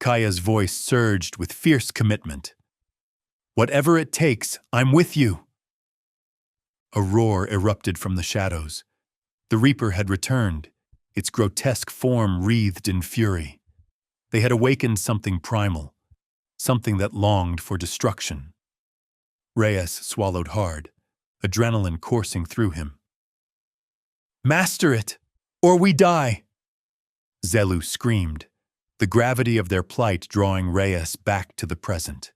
Kaya's voice surged with fierce commitment. "Whatever it takes, I'm with you!" A roar erupted from the shadows. The Reaper had returned, its grotesque form wreathed in fury. They had awakened something primal, something that longed for destruction. Reyes swallowed hard, adrenaline coursing through him. "Master it, or we die!" Zelu screamed, the gravity of their plight drawing Reyes back to the present.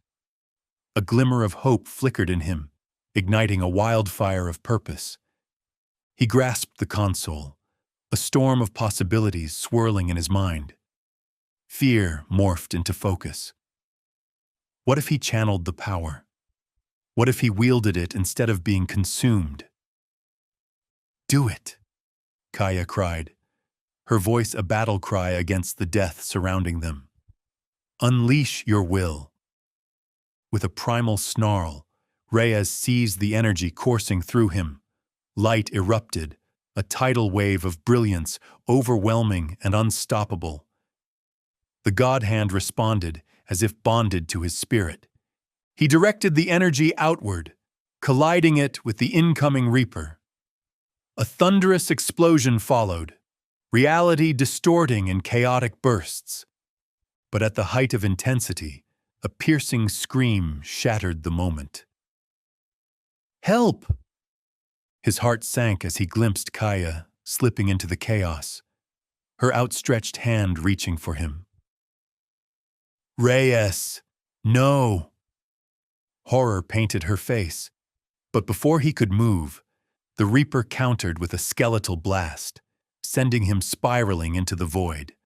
A glimmer of hope flickered in him, igniting a wildfire of purpose. He grasped the console, a storm of possibilities swirling in his mind. Fear morphed into focus. What if he channeled the power? What if he wielded it instead of being consumed? "Do it," Kaya cried, her voice a battle cry against the death surrounding them. "Unleash your will." With a primal snarl, Reyes seized the energy coursing through him. Light erupted, a tidal wave of brilliance, overwhelming and unstoppable. The Godhand responded as if bonded to his spirit. He directed the energy outward, colliding it with the incoming Reaper. A thunderous explosion followed, reality distorting in chaotic bursts. But at the height of intensity, a piercing scream shattered the moment. "Help!" His heart sank as he glimpsed Kaya slipping into the chaos, her outstretched hand reaching for him. "Reyes, no!" Horror painted her face, but before he could move, the Reaper countered with a skeletal blast, sending him spiraling into the void.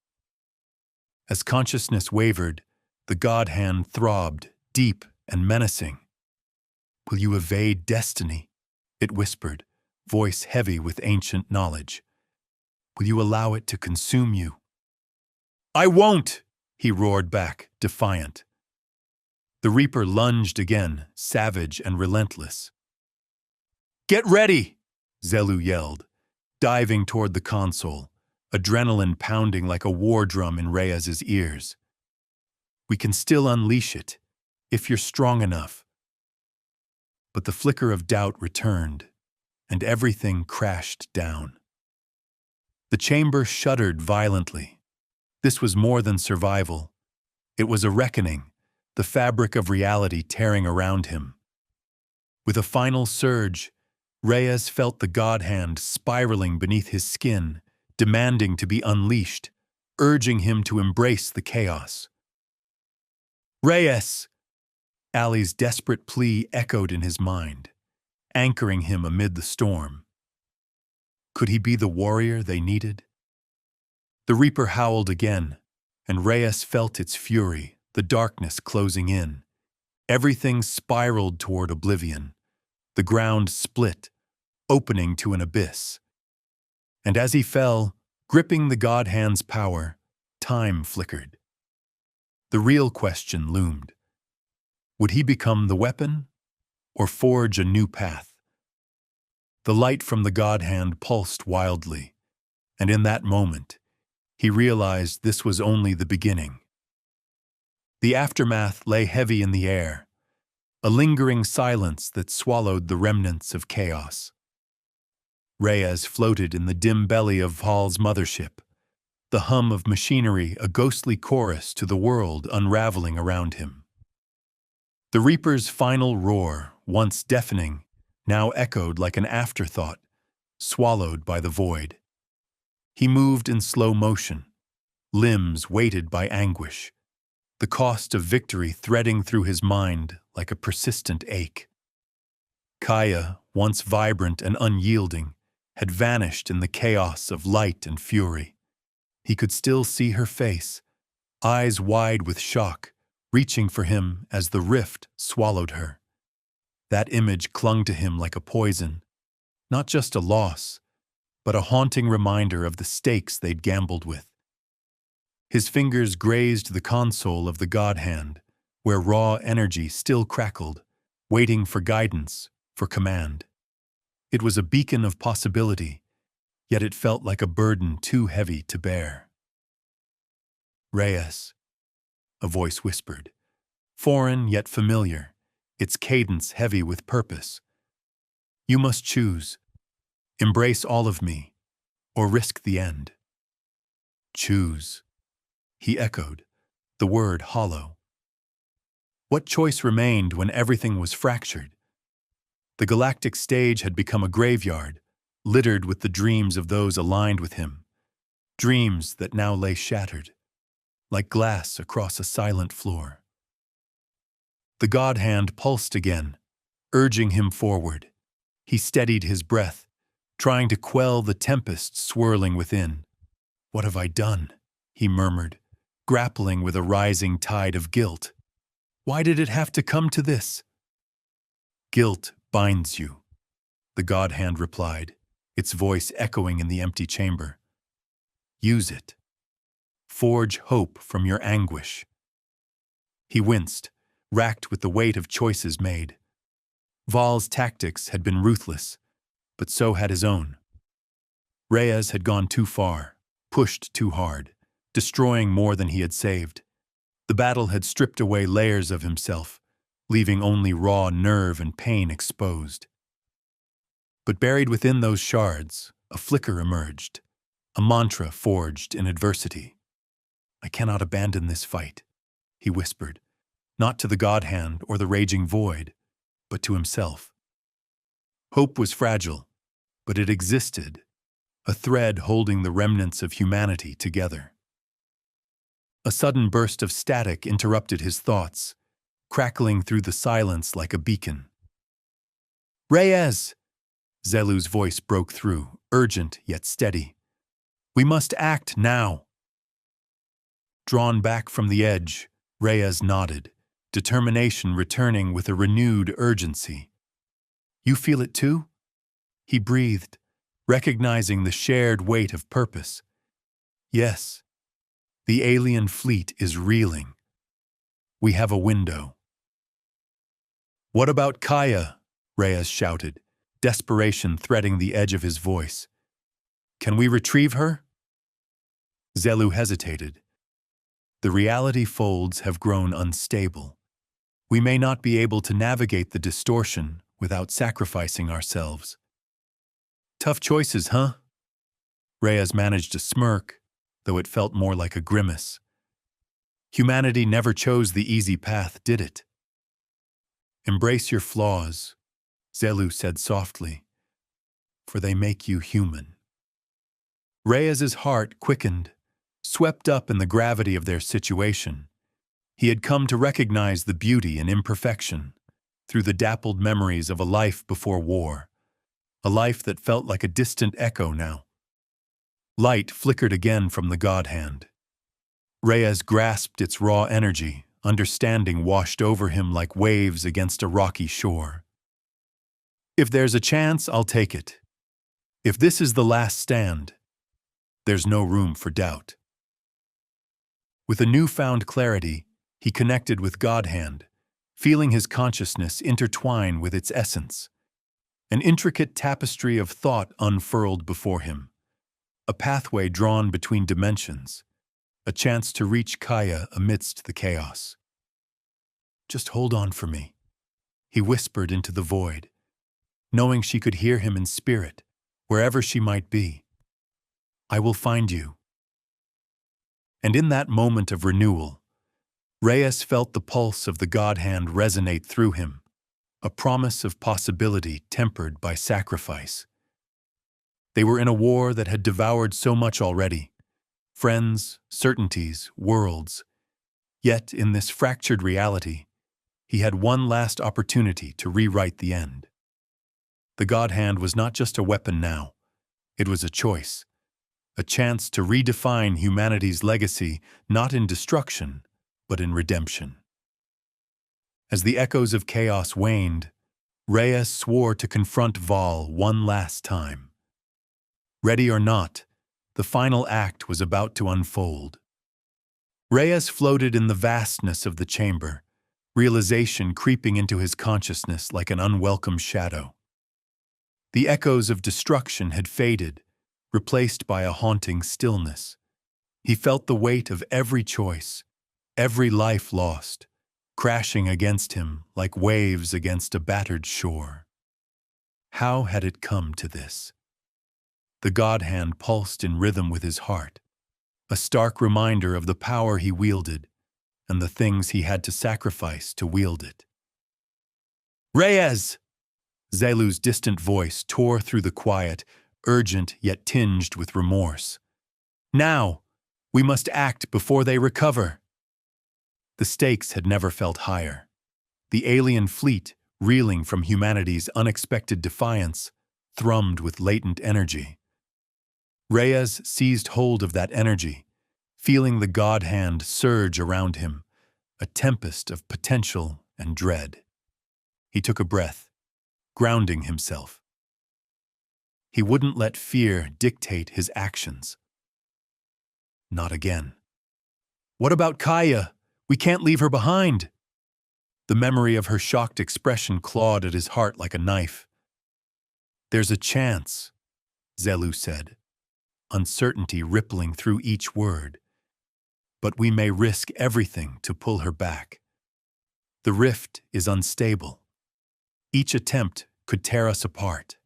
As consciousness wavered, the Godhand throbbed, deep and menacing. "Will you evade destiny?" it whispered, voice heavy with ancient knowledge. "Will you allow it to consume you?" "I won't!" he roared back, defiant. The Reaper lunged again, savage and relentless. "Get ready!" Zelu yelled, diving toward the console, adrenaline pounding like a war drum in Reyes's ears. "We can still unleash it, if you're strong enough." But the flicker of doubt returned, and everything crashed down. The chamber shuddered violently. This was more than survival. It was a reckoning, the fabric of reality tearing around him. With a final surge, Reyes felt the Godhand spiraling beneath his skin, demanding to be unleashed, urging him to embrace the chaos. "Reyes!" Ali's desperate plea echoed in his mind, anchoring him amid the storm. Could he be the warrior they needed? The Reaper howled again, and Reyes felt its fury, the darkness closing in. Everything spiraled toward oblivion. The ground split, opening to an abyss. And as he fell, gripping the Godhand's power, time flickered. The real question loomed. Would he become the weapon, or forge a new path? The light from the Godhand pulsed wildly, and in that moment, he realized this was only the beginning. The aftermath lay heavy in the air, a lingering silence that swallowed the remnants of chaos. Reyes floated in the dim belly of Hall's mothership, the hum of machinery a ghostly chorus to the world unraveling around him. The Reaper's final roar, once deafening, now echoed like an afterthought, swallowed by the void. He moved in slow motion, limbs weighted by anguish, the cost of victory threading through his mind like a persistent ache. Kaya, once vibrant and unyielding, had vanished in the chaos of light and fury. He could still see her face, eyes wide with shock, reaching for him as the rift swallowed her. That image clung to him like a poison, not just a loss, but a haunting reminder of the stakes they'd gambled with. His fingers grazed the console of the Godhand, where raw energy still crackled, waiting for guidance, for command. It was a beacon of possibility, yet it felt like a burden too heavy to bear. "Reyes," a voice whispered, foreign yet familiar, its cadence heavy with purpose. "You must choose. Embrace all of me, or risk the end." "Choose," he echoed, the word hollow. What choice remained when everything was fractured? The galactic stage had become a graveyard, littered with the dreams of those aligned with him, dreams that now lay shattered, like glass across a silent floor. The Godhand pulsed again, urging him forward. He steadied his breath, trying to quell the tempest swirling within. "What have I done?" he murmured, grappling with a rising tide of guilt. "Why did it have to come to this?" "Guilt binds you," the Godhand replied, its voice echoing in the empty chamber. "Use it. Forge hope from your anguish." He winced, racked with the weight of choices made. Val's tactics had been ruthless, but so had his own. Reyes had gone too far, pushed too hard, destroying more than he had saved. The battle had stripped away layers of himself, leaving only raw nerve and pain exposed. But buried within those shards, a flicker emerged, a mantra forged in adversity. "I cannot abandon this fight," he whispered, not to the Godhand or the raging void, but to himself. Hope was fragile, but it existed, a thread holding the remnants of humanity together. A sudden burst of static interrupted his thoughts, crackling through the silence like a beacon. "Reyes!" Zelu's voice broke through, urgent yet steady. "We must act now." Drawn back from the edge, Reyes nodded, determination returning with a renewed urgency. "You feel it too?" He breathed, recognizing the shared weight of purpose. "Yes. The alien fleet is reeling. We have a window." "What about Kaya?" Reyes shouted, desperation threading the edge of his voice. "Can we retrieve her?" Zelu hesitated. "The reality folds have grown unstable. We may not be able to navigate the distortion without sacrificing ourselves." "Tough choices, huh?" Reyes managed a smirk, though it felt more like a grimace. "Humanity never chose the easy path, did it?" "Embrace your flaws," Zelu said softly, "for they make you human." Reyes's heart quickened, swept up in the gravity of their situation. He had come to recognize the beauty in imperfection, through the dappled memories of a life before war, a life that felt like a distant echo now. Light flickered again from the Godhand. Reyes grasped its raw energy, understanding washed over him like waves against a rocky shore. "If there's a chance, I'll take it. If this is the last stand, there's no room for doubt." With a newfound clarity, he connected with Godhand, feeling his consciousness intertwine with its essence. An intricate tapestry of thought unfurled before him, a pathway drawn between dimensions, a chance to reach Kaya amidst the chaos. "Just hold on for me," he whispered into the void, knowing she could hear him in spirit, wherever she might be. "I will find you." And in that moment of renewal, Reyes felt the pulse of the Godhand resonate through him, a promise of possibility tempered by sacrifice. They were in a war that had devoured so much already, friends, certainties, worlds. Yet in this fractured reality, He had one last opportunity to rewrite the end. The Godhand was not just a weapon now. It was a choice. A chance to redefine humanity's legacy, not in destruction, but in redemption. As the echoes of chaos waned, Reyes swore to confront Val one last time. Ready or not, the final act was about to unfold. Reyes floated in the vastness of the chamber, realization creeping into his consciousness like an unwelcome shadow. The echoes of destruction had faded, replaced by a haunting stillness. He felt the weight of every choice, every life lost, crashing against him like waves against a battered shore. How had it come to this? The Godhand pulsed in rhythm with his heart, a stark reminder of the power he wielded and the things he had to sacrifice to wield it. Reyes! Zelu's distant voice tore through the quiet, urgent yet tinged with remorse. Now! We must act before they recover. The stakes had never felt higher. The alien fleet, reeling from humanity's unexpected defiance, thrummed with latent energy. Reyes seized hold of that energy, feeling the Godhand surge around him, a tempest of potential and dread. He took a breath, grounding himself. He wouldn't let fear dictate his actions. Not again. What about Kaya? We can't leave her behind. The memory of her shocked expression clawed at his heart like a knife. There's a chance, Zelu said, uncertainty rippling through each word. But we may risk everything to pull her back. The rift is unstable. Each attempt could tear us apart.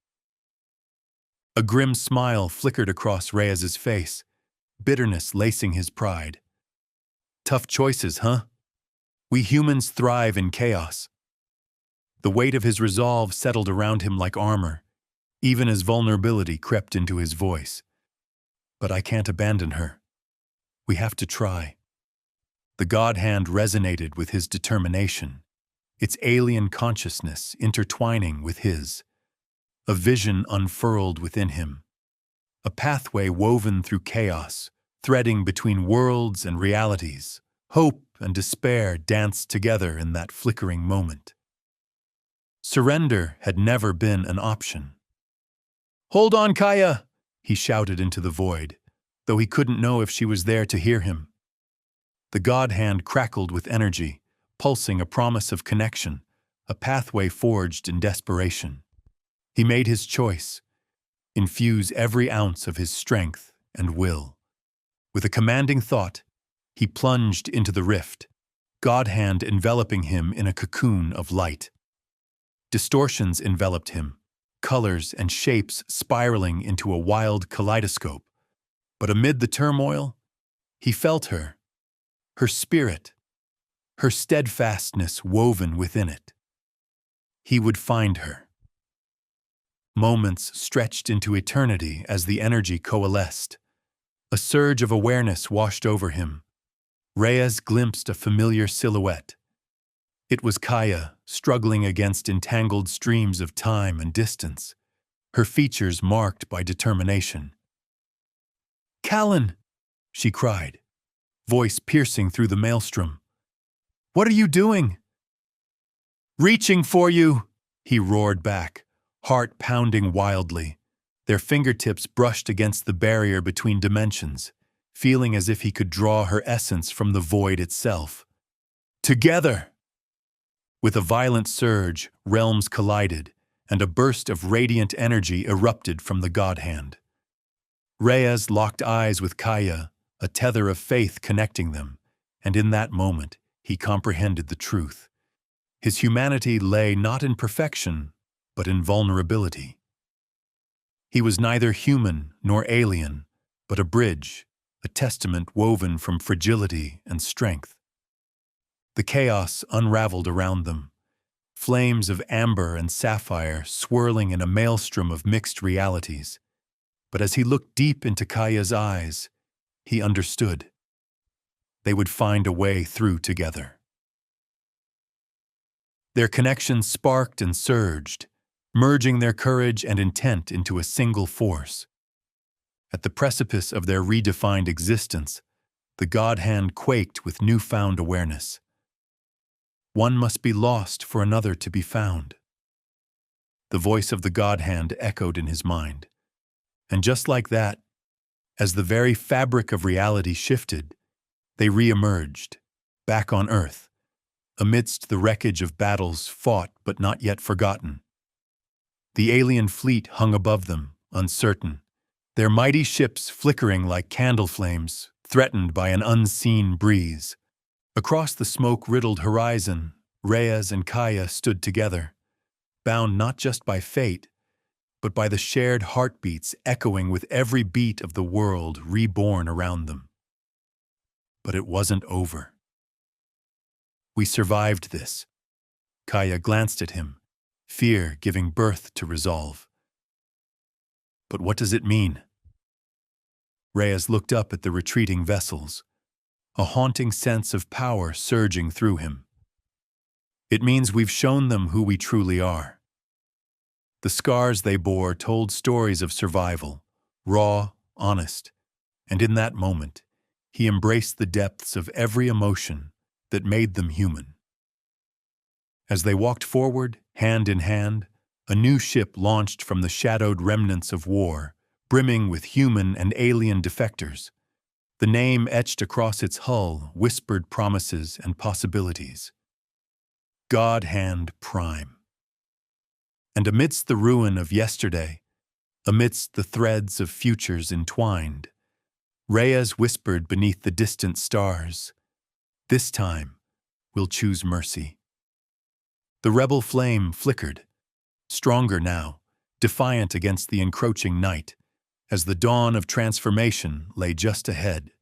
A grim smile flickered across Reyes's face, bitterness lacing his pride. Tough choices, huh? We humans thrive in chaos. The weight of his resolve settled around him like armor, even as vulnerability crept into his voice. But I can't abandon her. We have to try. The Godhand resonated with his determination, its alien consciousness intertwining with his. A vision unfurled within him. A pathway woven through chaos, threading between worlds and realities. Hope and despair danced together in that flickering moment. Surrender had never been an option. "Hold on, Kaya!" he shouted into the void, though he couldn't know if she was there to hear him. The Godhand crackled with energy, pulsing a promise of connection, a pathway forged in desperation. He made his choice, infuse every ounce of his strength and will. With a commanding thought, he plunged into the rift, Godhand enveloping him in a cocoon of light. Distortions enveloped him, colors and shapes spiraling into a wild kaleidoscope. But amid the turmoil, he felt her spirit, her steadfastness woven within it. He would find her. Moments stretched into eternity as the energy coalesced. A surge of awareness washed over him. Reyes glimpsed a familiar silhouette. It was Kaya, struggling against entangled streams of time and distance, her features marked by determination. "Callan!" she cried, voice piercing through the maelstrom. "What are you doing?" "Reaching for you!" he roared back, heart pounding wildly. Their fingertips brushed against the barrier between dimensions, feeling as if he could draw her essence from the void itself. Together! With a violent surge, realms collided, and a burst of radiant energy erupted from the Godhand. Reyes locked eyes with Kaya, a tether of faith connecting them, and in that moment, he comprehended the truth. His humanity lay not in perfection, but in vulnerability. He was neither human nor alien, but a bridge, a testament woven from fragility and strength. The chaos unraveled around them, flames of amber and sapphire swirling in a maelstrom of mixed realities. But as he looked deep into Kaya's eyes, he understood. They would find a way through together. Their connection sparked and surged, merging their courage and intent into a single force. At the precipice of their redefined existence, the Godhand quaked with newfound awareness. One must be lost for another to be found. The voice of the Godhand echoed in his mind. And just like that, as the very fabric of reality shifted, they re-emerged, back on Earth, amidst the wreckage of battles fought but not yet forgotten. The alien fleet hung above them, uncertain, their mighty ships flickering like candle flames, threatened by an unseen breeze. Across the smoke-riddled horizon, Reyes and Kaya stood together, bound not just by fate, but by the shared heartbeats echoing with every beat of the world reborn around them. But it wasn't over. We survived this. Kaya glanced at him, fear giving birth to resolve. But what does it mean? Reyes looked up at the retreating vessels, a haunting sense of power surging through him. It means we've shown them who we truly are. The scars they bore told stories of survival, raw, honest, and in that moment, he embraced the depths of every emotion that made them human. As they walked forward, hand in hand, a new ship launched from the shadowed remnants of war, brimming with human and alien defectors. The name etched across its hull whispered promises and possibilities. Godhand Prime. And amidst the ruin of yesterday, amidst the threads of futures entwined, Reyes whispered beneath the distant stars, "This time, we'll choose mercy." The rebel flame flickered, stronger now, defiant against the encroaching night, as the dawn of transformation lay just ahead.